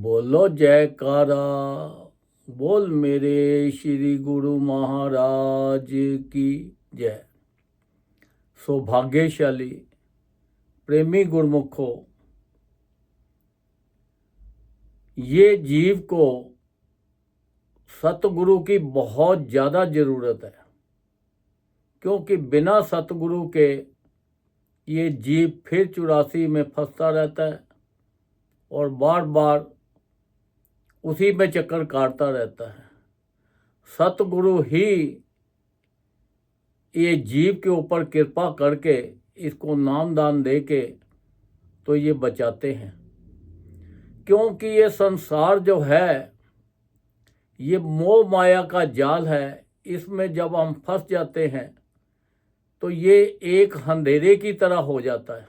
बोलो जयकारा। बोल मेरे श्री गुरु महाराज की जय। सौभाग्यशाली प्रेमी गुरुमुखो, ये जीव को सतगुरु की बहुत ज़्यादा ज़रूरत है, क्योंकि बिना सतगुरु के ये जीव फिर 84 में फंसता रहता है और बार बार उसी में चक्कर काटता रहता है। सतगुरु ही ये जीव के ऊपर कृपा करके इसको नाम दान दे के तो ये बचाते हैं, क्योंकि ये संसार जो है ये मोह माया का जाल है। इसमें जब हम फंस जाते हैं तो ये एक अंधेरे की तरह हो जाता है,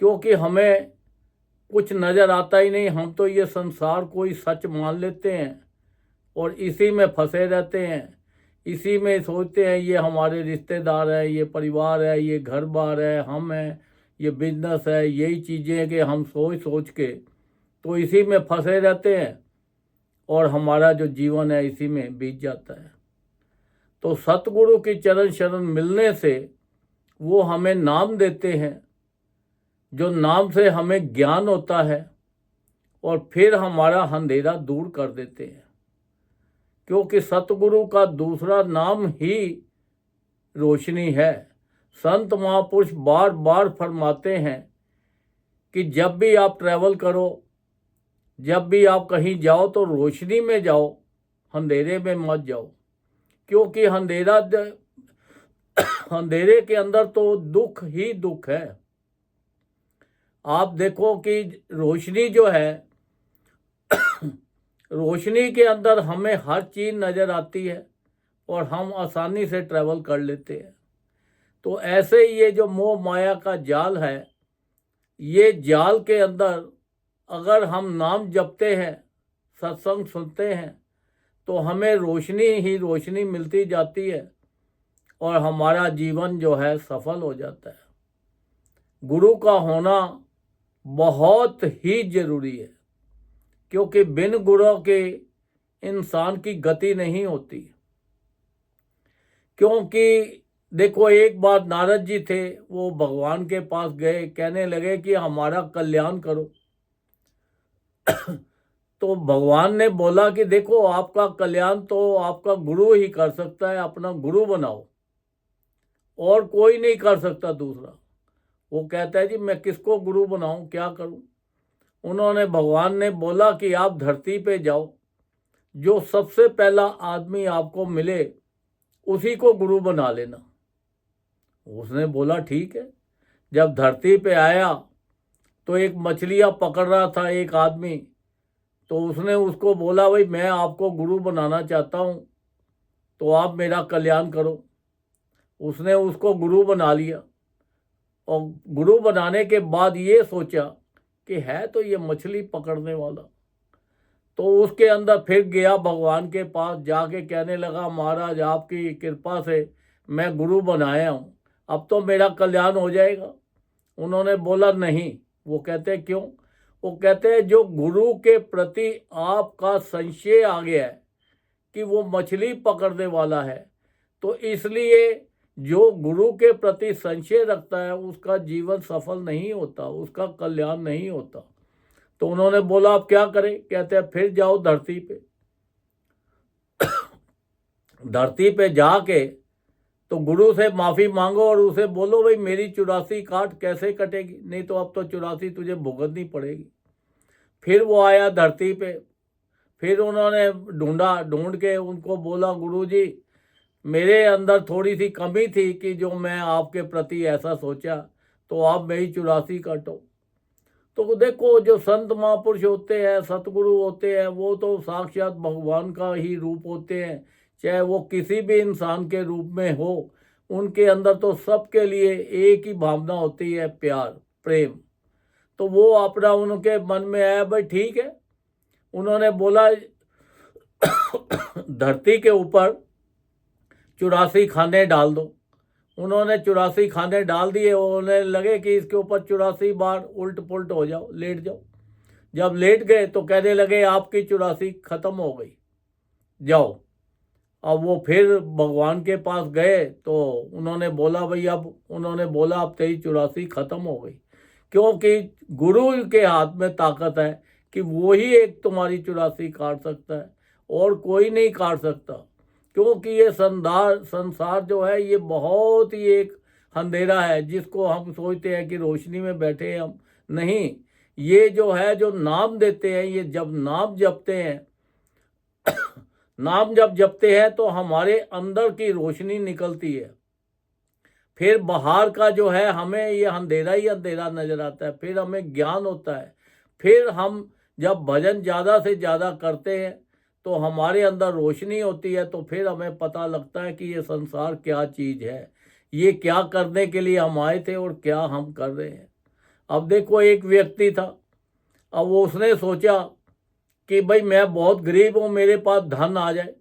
क्योंकि हमें कुछ नज़र आता ही नहीं। हम तो ये संसार को ही सच मान लेते हैं और इसी में फंसे रहते हैं। इसी में सोचते हैं ये हमारे रिश्तेदार है, ये परिवार है, ये घर बार है, हम हैं, ये बिजनेस है। यही चीज़ें हैं कि हम सोच सोच के तो इसी में फंसे रहते हैं और हमारा जो जीवन है इसी में बीत जाता है। तो सतगुरु की चरण शरण मिलने से वो हमें नाम देते हैं, जो नाम से हमें ज्ञान होता है और फिर हमारा अंधेरा दूर कर देते हैं, क्योंकि सतगुरु का दूसरा नाम ही रोशनी है। संत महापुरुष बार बार फरमाते हैं कि जब भी आप ट्रैवल करो, जब भी आप कहीं जाओ तो रोशनी में जाओ, अंधेरे में मत जाओ, क्योंकि अंधेरे के अंदर तो दुख ही दुख है। आप देखो कि रोशनी जो है रोशनी के अंदर हमें हर चीज़ नज़र आती है और हम आसानी से ट्रैवल कर लेते हैं। तो ऐसे ये जो मोह माया का जाल है, ये जाल के अंदर अगर हम नाम जपते हैं, सत्संग सुनते हैं, तो हमें रोशनी ही रोशनी मिलती जाती है और हमारा जीवन जो है सफल हो जाता है। गुरु का होना बहुत ही ज़रूरी है, क्योंकि बिन गुरु के इंसान की गति नहीं होती। क्योंकि देखो, एक बार नारद जी थे, वो भगवान के पास गए, कहने लगे कि हमारा कल्याण करो। तो भगवान ने बोला कि देखो, आपका कल्याण तो आपका गुरु ही कर सकता है, अपना गुरु बनाओ, और कोई नहीं कर सकता दूसरा। वो कहता है जी मैं किसको गुरु बनाऊं, क्या करूं। उन्होंने भगवान ने बोला कि आप धरती पे जाओ, जो सबसे पहला आदमी आपको मिले उसी को गुरु बना लेना। उसने बोला ठीक है। जब धरती पे आया तो एक मछलियाँ पकड़ रहा था एक आदमी, तो उसने उसको बोला भाई मैं आपको गुरु बनाना चाहता हूँ, तो आप मेरा कल्याण करो। उसने उसको गुरु बना लिया और गुरु बनाने के बाद ये सोचा कि है तो ये मछली पकड़ने वाला। तो उसके अंदर फिर गया भगवान के पास, जाके कहने लगा महाराज आपकी कृपा से मैं गुरु बनाया हूँ, अब तो मेरा कल्याण हो जाएगा। उन्होंने बोला नहीं। वो कहते क्यों? वो कहते हैं जो गुरु के प्रति आपका संशय आ गया है कि वो मछली पकड़ने वाला है, तो इसलिए जो गुरु के प्रति संशय रखता है उसका जीवन सफल नहीं होता, उसका कल्याण नहीं होता। तो उन्होंने बोला आप क्या करें? कहते हैं फिर जाओ धरती पे। धरती पे जाके तो गुरु से माफ़ी मांगो और उसे बोलो भाई मेरी 84 काट कैसे कटेगी, नहीं तो अब तो 84 तुझे भुगतनी पड़ेगी। फिर वो आया धरती पे, फिर उन्होंने ढूंढ के उनको बोला गुरुजी मेरे अंदर थोड़ी सी कमी थी कि जो मैं आपके प्रति ऐसा सोचा, तो आप मेरी 84 काटो। तो देखो, जो संत महापुरुष होते हैं, सतगुरु होते हैं, वो तो साक्षात भगवान का ही रूप होते हैं, चाहे वो किसी भी इंसान के रूप में हो। उनके अंदर तो सबके लिए एक ही भावना होती है, प्यार प्रेम। तो वो अपना उनके मन में आया भाई ठीक है। उन्होंने बोला धरती के ऊपर 84 खाने डाल दो। उन्होंने 84 खाने डाल दिए। उन्हें लगे कि इसके ऊपर 84 बार उल्ट पुल्ट हो जाओ, लेट जाओ। जब लेट गए तो कहने लगे आपकी 84 खत्म हो गई, जाओ। अब वो फिर भगवान के पास गए तो उन्होंने बोला भाई, अब तेरी 84 खत्म हो गई, क्योंकि गुरु के हाथ में ताकत है कि वो ही एक तुम्हारी 84 काट सकता है और कोई नहीं काट सकता। क्योंकि ये संसार जो है ये बहुत ही एक अंधेरा है, जिसको हम सोचते हैं कि रोशनी में बैठे हैं हम, नहीं। ये जो है, जो नाम देते हैं, ये जब नाम जपते हैं नाम जब जपते हैं तो हमारे अंदर की रोशनी निकलती है। फिर बाहर का जो है हमें ये अंधेरा ही अंधेरा नजर आता है, फिर हमें ज्ञान होता है। फिर हम जब भजन ज़्यादा से ज़्यादा करते हैं तो हमारे अंदर रोशनी होती है, तो फिर हमें पता लगता है कि ये संसार क्या चीज़ है, ये क्या करने के लिए हम आए थे और क्या हम कर रहे हैं। अब देखो, एक व्यक्ति था, अब वो उसने सोचा कि भाई मैं बहुत गरीब हूँ, मेरे पास धन आ जाए।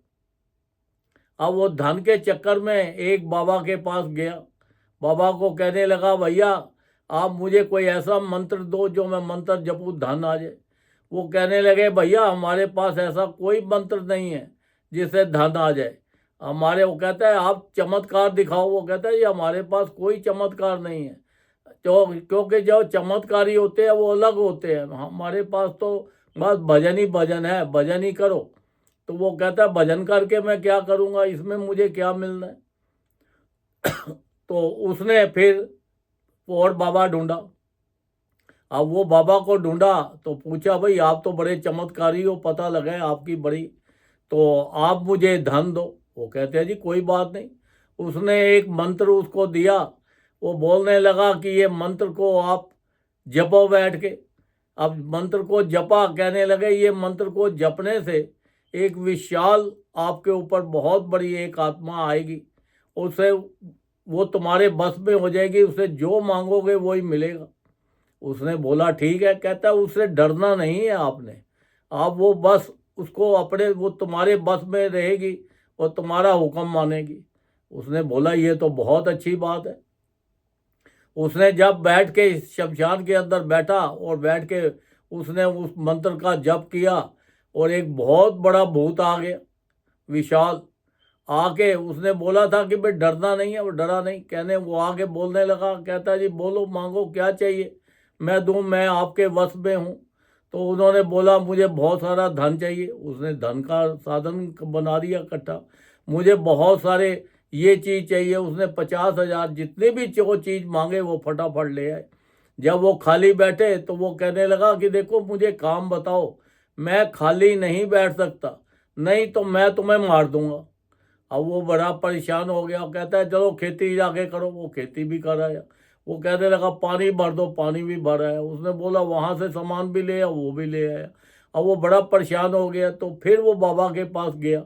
अब वो धन के चक्कर में एक बाबा के पास गया, बाबा को कहने लगा भैया आप मुझे कोई ऐसा मंत्र दो जो मैं मंत्र जपूँ धन आ जाए। वो कहने लगे भैया हमारे पास ऐसा कोई मंत्र नहीं है जिससे धन आ जाए। वो कहता है आप चमत्कार दिखाओ। वो कहता है ये हमारे पास कोई चमत्कार नहीं है, तो क्योंकि जो चमत्कारी होते हैं वो अलग होते हैं, हमारे पास तो बस भजन ही भजन है, भजन ही करो। तो वो कहता है भजन करके मैं क्या करूँगा, इसमें मुझे क्या मिलना है। तो उसने फिर और बाबा ढूंढा। अब वो बाबा को ढूंढा तो पूछा भाई आप तो बड़े चमत्कारी हो, पता लगा है आपकी बड़ी, तो आप मुझे धन दो। वो कहते हैं जी कोई बात नहीं। उसने एक मंत्र उसको दिया, वो बोलने लगा कि ये मंत्र को आप जपो बैठ के। अब मंत्र को जपा, कहने लगे ये मंत्र को जपने से एक विशाल आपके ऊपर बहुत बड़ी एक आत्मा आएगी, उससे वो तुम्हारे बस में हो जाएगी, उससे जो मांगोगे वो ही मिलेगा। उसने बोला ठीक है। कहता है उससे डरना नहीं है आपने, आप वो बस उसको अपने, वो तुम्हारे बस में रहेगी और तुम्हारा हुक्म मानेगी। उसने बोला ये तो बहुत अच्छी बात है। उसने जब बैठ के शमशान के अंदर बैठा और बैठ के उसने उस मंत्र का जप किया और एक बहुत बड़ा भूत आ गया, विशाल। आके उसने बोला था कि भाई डरना नहीं है, वो डरा नहीं। कहने वो आगे बोलने लगा, कहता जी बोलो मांगो क्या चाहिए, मैं दूं, मैं आपके वश में हूँ। तो उन्होंने बोला मुझे बहुत सारा धन चाहिए। उसने धन का साधन बना दिया इकट्ठा, मुझे बहुत सारे ये चीज़ चाहिए। उसने 50,000 जितने भी जो चीज़ मांगे वो फटाफट ले आए। जब वो खाली बैठे तो वो कहने लगा कि देखो मुझे काम बताओ, मैं खाली नहीं बैठ सकता, नहीं तो मैं तुम्हें मार दूंगा। अब वो बड़ा परेशान हो गया, कहता है चलो खेती जाके करो। वो खेती भी कर आया। वो कहने लगा पानी भर दो, पानी भी भर आया। उसने बोला वहाँ से सामान भी ले आया, वो भी ले आया। अब वो बड़ा परेशान हो गया, तो फिर वो बाबा के पास गया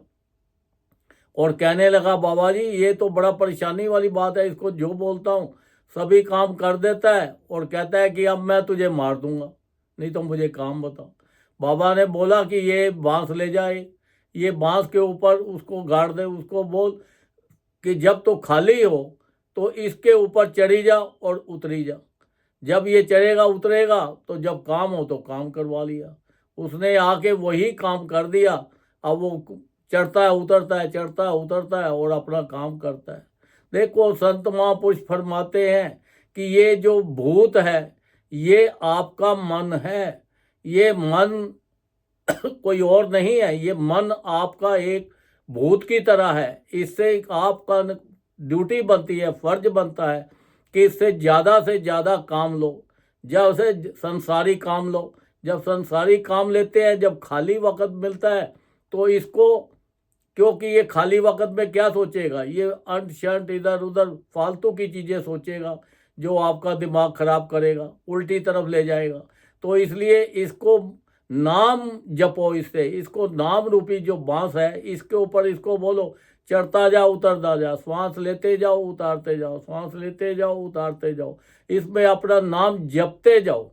और कहने लगा बाबा जी ये तो बड़ा परेशानी वाली बात है, इसको जो बोलता हूँ सभी काम कर देता है और कहता है कि अब मैं तुझे मार दूंगा, नहीं तो मुझे काम बताओ। बाबा ने बोला कि ये बांस ले जाए, ये बांस के ऊपर उसको गाड़ दे, उसको बोल कि जब तो खाली हो तो इसके ऊपर चढ़ी जा और उतरी जा। जब ये चढ़ेगा उतरेगा तो जब काम हो तो काम करवा लिया। उसने आके वही काम कर दिया। अब वो चढ़ता है उतरता है, चढ़ता है उतरता है और अपना काम करता है। देखो संत महापुरुष फरमाते हैं कि ये जो भूत है ये आपका मन है। ये मन कोई और नहीं है, ये मन आपका एक भूत की तरह है। इससे आपका ड्यूटी बनती है, फर्ज बनता है कि इससे ज़्यादा से ज़्यादा काम लो, जब से संसारी काम लो। जब संसारी काम लेते हैं, जब खाली वक्त मिलता है तो इसको, क्योंकि ये खाली वक्त में क्या सोचेगा, ये अंट शंट इधर उधर फालतू की चीज़ें सोचेगा जो आपका दिमाग खराब करेगा, उल्टी तरफ ले जाएगा। तो इसलिए इसको नाम जपो, इसको नाम रूपी जो बांस है इसके ऊपर इसको बोलो, चढ़ता जाओ उतरता जाओ, श्वास लेते जाओ उतारते जाओ, श्वास लेते जाओ उतारते जाओ, इसमें अपना नाम जपते जाओ।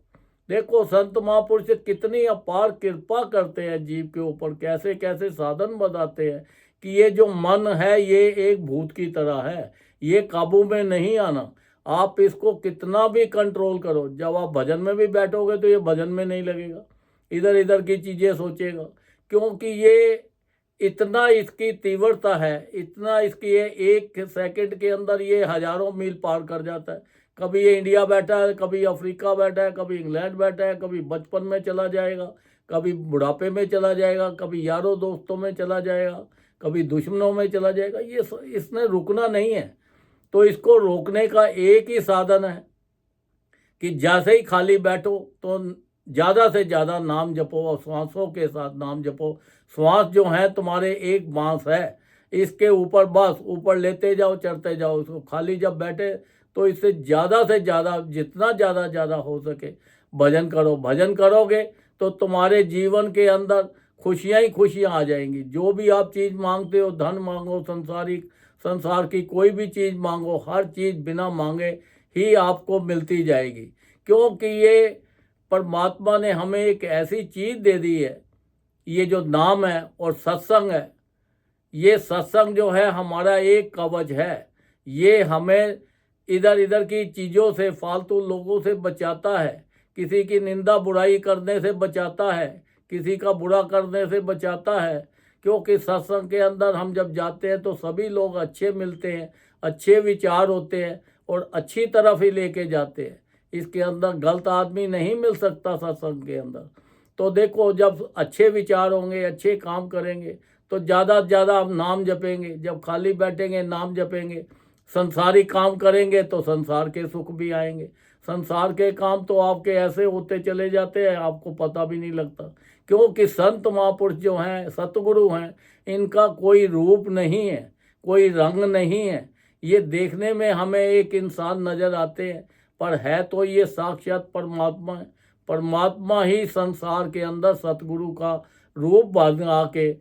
देखो संत महापुरुष कितनी अपार कृपा करते हैं जीव के ऊपर, कैसे कैसे साधन बताते हैं कि ये जो मन है ये एक भूत की तरह है, ये काबू में नहीं आना। आप इसको कितना भी कंट्रोल करो, जब आप भजन में भी बैठोगे तो ये भजन में नहीं लगेगा, इधर इधर की चीज़ें सोचेगा, क्योंकि ये इतना इसकी तीव्रता है, इतना इसकी है, 1 सेकंड के अंदर ये हजारों मील पार कर जाता है। कभी ये इंडिया बैठा है, कभी अफ्रीका बैठा है, कभी इंग्लैंड बैठा है, कभी बचपन में चला जाएगा, कभी बुढ़ापे में चला जाएगा, कभी यारों दोस्तों में चला जाएगा, कभी दुश्मनों में चला जाएगा। ये इसने रुकना नहीं है। तो इसको रोकने का एक ही साधन है कि जैसे ही खाली बैठो तो ज़्यादा से ज़्यादा नाम जपो और श्वासों के साथ नाम जपो। श्वास जो है तुम्हारे एक बांस है, इसके ऊपर बस ऊपर लेते जाओ, चढ़ते जाओ। इसको खाली जब बैठे तो इससे ज़्यादा से ज़्यादा, जितना ज़्यादा हो सके भजन करो। भजन करोगे तो तुम्हारे जीवन के अंदर खुशियाँ ही खुशियाँ आ जाएंगी। जो भी आप चीज़ मांगते हो, धन मांगो, संसार की कोई भी चीज़ मांगो, हर चीज़ बिना मांगे ही आपको मिलती जाएगी, क्योंकि ये परमात्मा ने हमें एक ऐसी चीज़ दे दी है। ये जो नाम है और सत्संग है, ये सत्संग जो है हमारा एक कवच है। ये हमें इधर इधर की चीज़ों से, फालतू लोगों से बचाता है, किसी की निंदा बुराई करने से बचाता है, किसी का बुरा करने से बचाता है। क्योंकि सत्संग के अंदर हम जब जाते हैं तो सभी लोग अच्छे मिलते हैं, अच्छे विचार होते हैं और अच्छी तरफ ही लेके जाते हैं। इसके अंदर गलत आदमी नहीं मिल सकता सत्संग के अंदर। तो देखो, जब अच्छे विचार होंगे, अच्छे काम करेंगे तो ज़्यादा से ज़्यादा हम नाम जपेंगे। जब खाली बैठेंगे नाम जपेंगे, संसारी काम करेंगे तो संसार के सुख भी आएंगे। संसार के काम तो आपके ऐसे होते चले जाते हैं, आपको पता भी नहीं लगता। क्योंकि संत महापुरुष जो हैं, सतगुरु हैं, इनका कोई रूप नहीं है, कोई रंग नहीं है। ये देखने में हमें एक इंसान नज़र आते हैं, पर है तो ये साक्षात परमात्मा है। परमात्मा ही संसार के अंदर सतगुरु का रूप बना के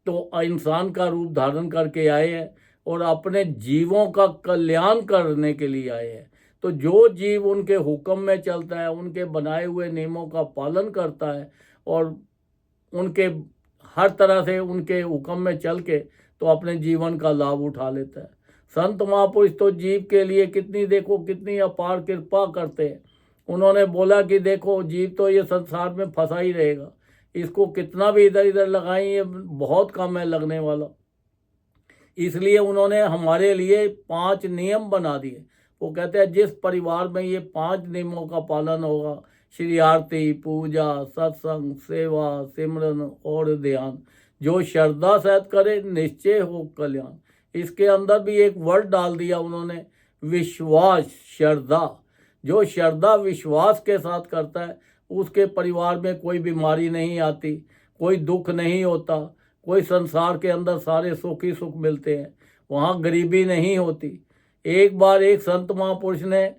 तो इंसान का रूप धारण करके आए हैं और अपने जीवों का कल्याण करने के लिए आए हैं। तो जो जीव उनके हुक्म में चलता है, उनके बनाए हुए नियमों का पालन करता है और उनके हर तरह से उनके हुक्म में चल के तो अपने जीवन का लाभ उठा लेता है। संत महापुरुष तो जीव के लिए कितनी अपार कृपा करते हैं। उन्होंने बोला कि देखो, जीव तो ये संसार में फंसा ही रहेगा, इसको कितना भी इधर इधर लगाएं ये बहुत कम है लगने वाला। इसलिए उन्होंने हमारे लिए 5 नियम बना दिए। वो कहते हैं जिस परिवार में ये 5 नियमों का पालन होगा, श्री आरती, पूजा, सत्संग, सेवा, सिमरन और ध्यान, जो श्रद्धा सहित करे निश्चय हो कल्याण। इसके अंदर भी एक वर्ड डाल दिया उन्होंने, विश्वास, श्रद्धा। जो श्रद्धा विश्वास के साथ करता है उसके परिवार में कोई बीमारी नहीं आती, कोई दुख नहीं होता, कोई संसार के अंदर सारे सुख ही सुख मिलते हैं, वहाँ गरीबी नहीं होती। एक बार एक संत महापुरुष ने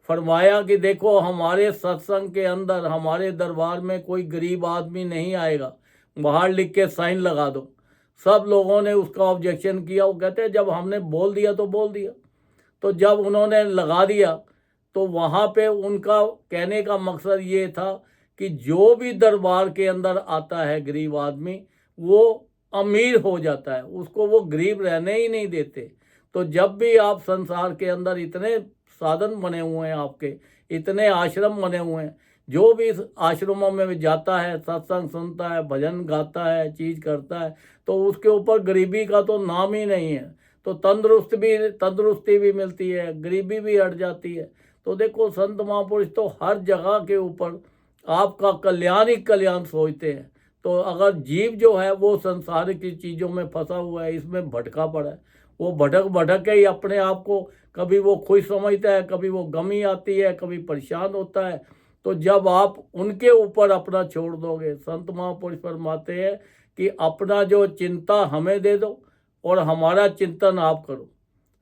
फरमाया कि देखो, हमारे सत्संग के अंदर, हमारे दरबार में कोई गरीब आदमी नहीं आएगा, बाहर लिख के साइन लगा दो। सब लोगों ने उसका ऑब्जेक्शन किया। वो कहते हैं जब हमने बोल दिया तो बोल दिया। तो जब उन्होंने लगा दिया तो वहाँ पे उनका कहने का मकसद ये था कि जो भी दरबार के अंदर आता है गरीब आदमी, वो अमीर हो जाता है, उसको वो गरीब रहने ही नहीं देते। तो जब भी आप संसार के अंदर, इतने साधन बने हुए हैं आपके, इतने आश्रम बने हुए हैं, जो भी इस आश्रमों में जाता है, सत्संग सुनता है, भजन गाता है, चीज़ करता है, तो उसके ऊपर गरीबी का तो नाम ही नहीं है। तो तंदुरुस्ती भी मिलती है, गरीबी भी हट जाती है। तो देखो, संत महापुरुष तो हर जगह के ऊपर आपका कल्याण ही कल्याण सोचते हैं। तो अगर जीव जो है वो संसार की चीज़ों में फंसा हुआ है, इसमें भटका पड़ा है, वो भटक के ही अपने आप को कभी वो खुश समझता है, कभी वो गमी आती है, कभी परेशान होता है। तो जब आप उनके ऊपर अपना छोड़ दोगे, संत महापुरुष फरमाते हैं कि अपना जो चिंता हमें दे दो और हमारा चिंतन आप करो।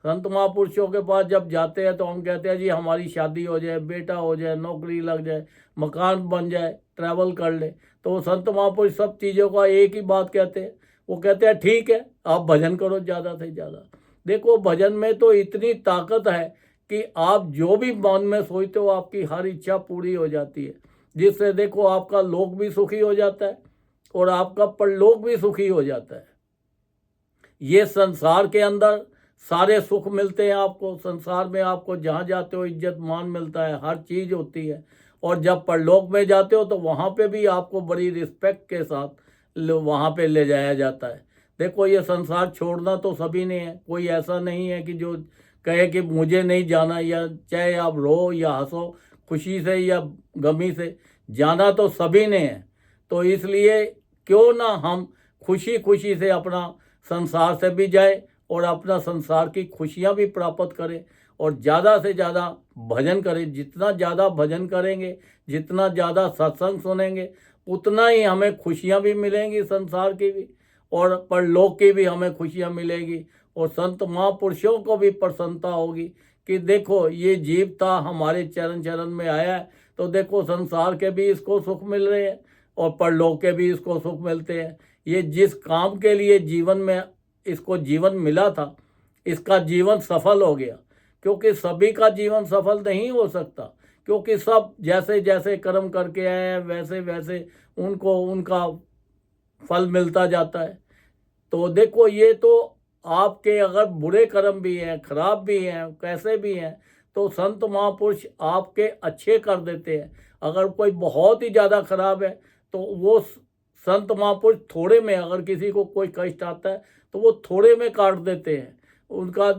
संत महापुरुषों के पास जब जाते हैं तो हम कहते हैं जी हमारी शादी हो जाए, बेटा हो जाए, नौकरी लग जाए, मकान बन जाए, ट्रैवल कर ले। तो संत महापुरुष सब चीज़ों का एक ही बात कहते हैं। वो कहते हैं ठीक है, आप भजन करो ज़्यादा से ज़्यादा। देखो, भजन में तो इतनी ताकत है कि आप जो भी मन में सोचते हो आपकी हर इच्छा पूरी हो जाती है, जिससे देखो आपका लोक भी सुखी हो जाता है और आपका परलोक भी सुखी हो जाता है। ये संसार के अंदर सारे सुख मिलते हैं आपको, संसार में आपको जहाँ जाते हो इज्जत मान मिलता है, हर चीज़ होती है। और जब परलोक में जाते हो तो वहाँ पे भी आपको बड़ी रिस्पेक्ट के साथ वहाँ पे ले जाया जाता है। देखो ये संसार छोड़ना तो सभी ने है, कोई ऐसा नहीं है कि जो कहे कि मुझे नहीं जाना, या चाहे आप रो या हंसो, खुशी से या गमी से, जाना तो सभी ने है। तो इसलिए क्यों ना हम खुशी खुशी से अपना संसार से भी जाए और अपना संसार की खुशियाँ भी प्राप्त करें, और ज़्यादा से ज़्यादा भजन करें। जितना ज़्यादा भजन करेंगे, जितना ज़्यादा सत्संग सुनेंगे, उतना ही हमें खुशियाँ भी मिलेंगी संसार की भी, और परलोक की भी हमें खुशियाँ मिलेगी। और संत महापुरुषों को भी प्रसन्नता होगी कि देखो ये जीव था, हमारे चरण चरण में आया है, तो देखो संसार के भी इसको सुख मिल रहे हैं और परलोक के भी इसको सुख मिलते हैं। ये जिस काम के लिए जीवन में इसको जीवन मिला था, इसका जीवन सफल हो गया। क्योंकि सभी का जीवन सफल नहीं हो सकता, क्योंकि सब जैसे जैसे कर्म करके आए हैं वैसे वैसे उनको उनका फल मिलता जाता है। तो देखो ये तो आपके अगर बुरे कर्म भी हैं, खराब भी हैं, कैसे भी हैं, तो संत महापुरुष आपके अच्छे कर देते हैं। अगर कोई बहुत ही ज़्यादा खराब है तो वो संत महापुरुष थोड़े में, अगर किसी को कोई कष्ट आता है तो वो थोड़े में काट देते हैं, उनका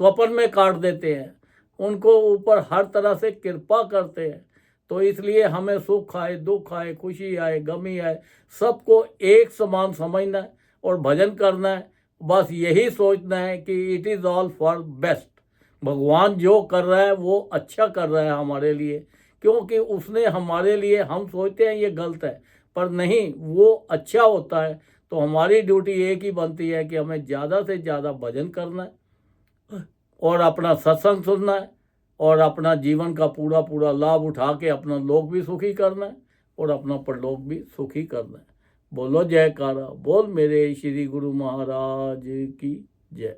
स्वपन में काट देते हैं, उनको ऊपर हर तरह से कृपा करते हैं। तो इसलिए हमें सुख आए, दुख आए, खुशी आए, गमी आए, सबको एक समान समझना है और भजन करना है। बस यही सोचना है कि it is all for best. भगवान जो कर रहा है वो अच्छा कर रहा है हमारे लिए, क्योंकि उसने हमारे लिए, हम सोचते हैं ये गलत है, पर नहीं, वो अच्छा होता है। तो हमारी ड्यूटी एक ही बनती है कि हमें ज़्यादा से ज़्यादा भजन करना है और अपना सत्संग सुनना है और अपना जीवन का पूरा पूरा लाभ उठा के अपना लोक भी सुखी करना है और अपना परलोक भी सुखी करना है। बोलो जयकारा, बोल मेरे श्री गुरु महाराज की जय।